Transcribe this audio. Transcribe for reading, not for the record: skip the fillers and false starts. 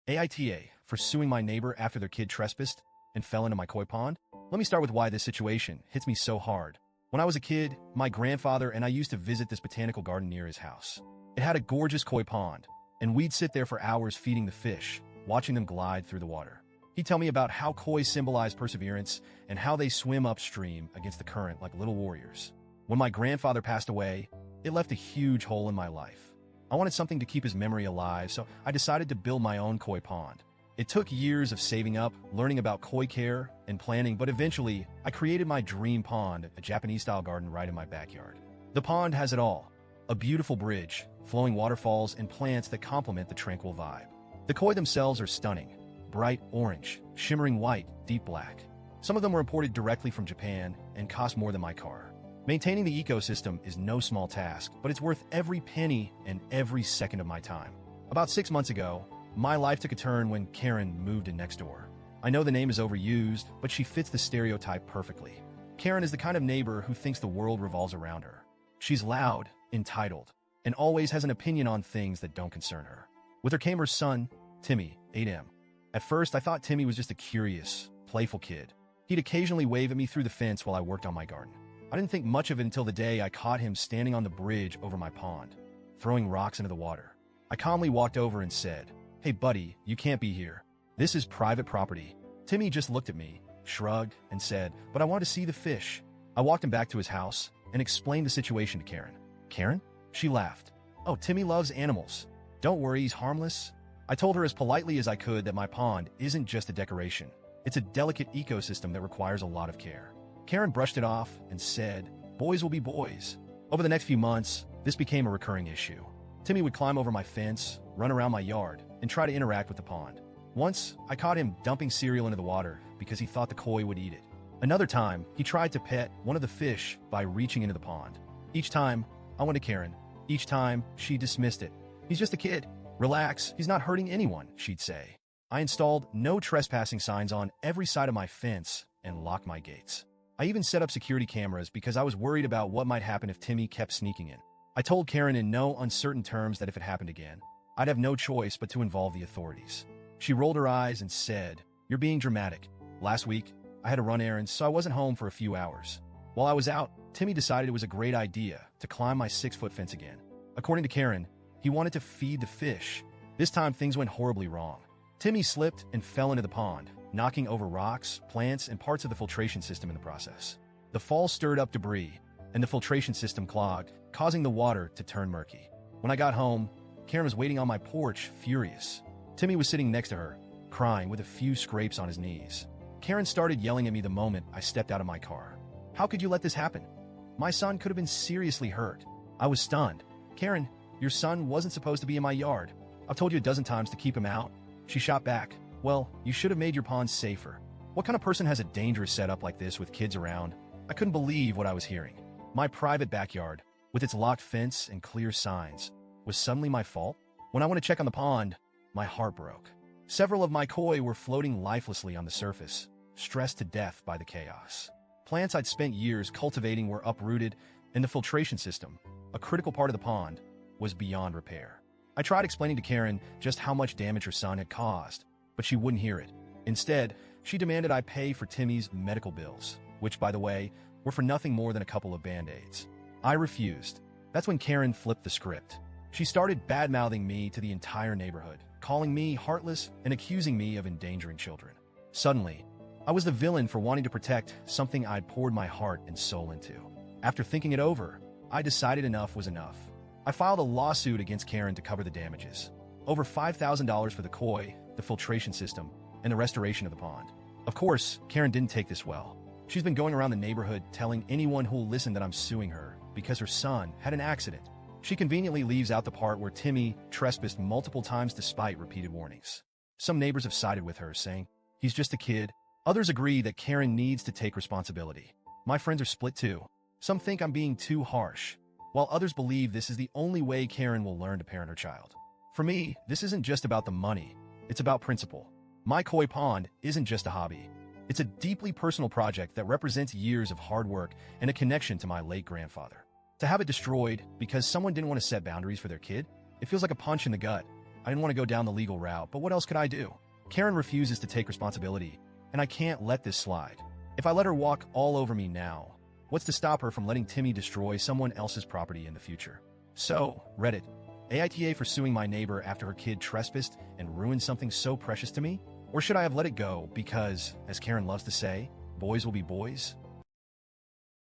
AITA for suing my neighbor after their kid trespassed and fell into my koi pond? Let me start with why this situation hits me so hard. When I was a kid, my grandfather and I used to visit this botanical garden near his house. It had a gorgeous koi pond, and we'd sit there for hours feeding the fish, watching them glide through the water. He'd tell me about how koi symbolize perseverance and how they swim upstream against the current like little warriors. When my grandfather passed away, it left a huge hole in my life. I wanted something to keep his memory alive, so I decided to build my own koi pond. It took years of saving up, learning about koi care, and planning, but eventually, I created my dream pond, a Japanese-style garden right in my backyard. The pond has it all: a beautiful bridge, flowing waterfalls, and plants that complement the tranquil vibe. The koi themselves are stunning: bright orange, shimmering white, deep black. Some of them were imported directly from Japan and cost more than my car. Maintaining the ecosystem is no small task, but it's worth every penny and every second of my time. About 6 months ago, my life took a turn when Karen moved in next door. I know the name is overused, but she fits the stereotype perfectly. Karen is the kind of neighbor who thinks the world revolves around her. She's loud, entitled, and always has an opinion on things that don't concern her. With her came her son, Timmy, 8M. At first, I thought Timmy was just a curious, playful kid. He'd occasionally wave at me through the fence while I worked on my garden. I didn't think much of it until the day I caught him standing on the bridge over my pond, throwing rocks into the water. I calmly walked over and said, "Hey buddy, you can't be here. This is private property." Timmy just looked at me, shrugged, and said, "But I want to see the fish." I walked him back to his house and explained the situation to Karen. "Karen?" She laughed. "Oh, Timmy loves animals. Don't worry, he's harmless." I told her as politely as I could that my pond isn't just a decoration. It's a delicate ecosystem that requires a lot of care. Karen brushed it off and said, "Boys will be boys." Over the next few months, this became a recurring issue. Timmy would climb over my fence, run around my yard, and try to interact with the pond. Once, I caught him dumping cereal into the water because he thought the koi would eat it. Another time, he tried to pet one of the fish by reaching into the pond. Each time, I went to Karen. Each time, she dismissed it. "He's just a kid. Relax, he's not hurting anyone," she'd say. I installed no trespassing signs on every side of my fence and locked my gates. I even set up security cameras because I was worried about what might happen if Timmy kept sneaking in. I told Karen in no uncertain terms that if it happened again, I'd have no choice but to involve the authorities. She rolled her eyes and said, "You're being dramatic. Last week, I had to run errands, so I wasn't home for a few hours. While I was out, Timmy decided it was a great idea to climb my 6-foot fence again. According to Karen, he wanted to feed the fish. This time, things went horribly wrong. Timmy slipped and fell into the pond, knocking over rocks, plants, and parts of the filtration system in the process. The fall stirred up debris, and the filtration system clogged, causing the water to turn murky. When I got home, Karen was waiting on my porch, furious. Timmy was sitting next to her, crying with a few scrapes on his knees. Karen started yelling at me the moment I stepped out of my car. "How could you let this happen? My son could have been seriously hurt." I was stunned. "Karen, your son wasn't supposed to be in my yard. I've told you a dozen times to keep him out." She shot back, "Well, you should have made your pond safer. What kind of person has a dangerous setup like this with kids around?" I couldn't believe what I was hearing. My private backyard, with its locked fence and clear signs, was suddenly my fault? When I went to check on the pond, my heart broke. Several of my koi were floating lifelessly on the surface, stressed to death by the chaos. Plants I'd spent years cultivating were uprooted, and the filtration system, a critical part of the pond, was beyond repair. I tried explaining to Karen just how much damage her son had caused, but she wouldn't hear it. Instead, she demanded I pay for Timmy's medical bills, which, by the way, were for nothing more than a couple of Band-Aids. I refused. That's when Karen flipped the script. She started bad-mouthing me to the entire neighborhood, calling me heartless and accusing me of endangering children. Suddenly, I was the villain for wanting to protect something I'd poured my heart and soul into. After thinking it over, I decided enough was enough. I filed a lawsuit against Karen to cover the damages. Over $5,000 for the koi, the filtration system, and the restoration of the pond. Of course, Karen didn't take this well. She's been going around the neighborhood telling anyone who'll listen that I'm suing her because her son had an accident. She conveniently leaves out the part where Timmy trespassed multiple times despite repeated warnings. Some neighbors have sided with her, saying, "He's just a kid." Others agree that Karen needs to take responsibility. My friends are split too. Some think I'm being too harsh, while others believe this is the only way Karen will learn to parent her child. For me, this isn't just about the money. It's about principle. My koi pond isn't just a hobby. It's a deeply personal project that represents years of hard work and a connection to my late grandfather. To have it destroyed because someone didn't want to set boundaries for their kid, it feels like a punch in the gut. I didn't want to go down the legal route, but what else could I do? Karen refuses to take responsibility, and I can't let this slide. If I let her walk all over me now, what's to stop her from letting Timmy destroy someone else's property in the future? So, Reddit, AITA for suing my neighbor after her kid trespassed and ruined something so precious to me? Or should I have let it go because, as Karen loves to say, boys will be boys?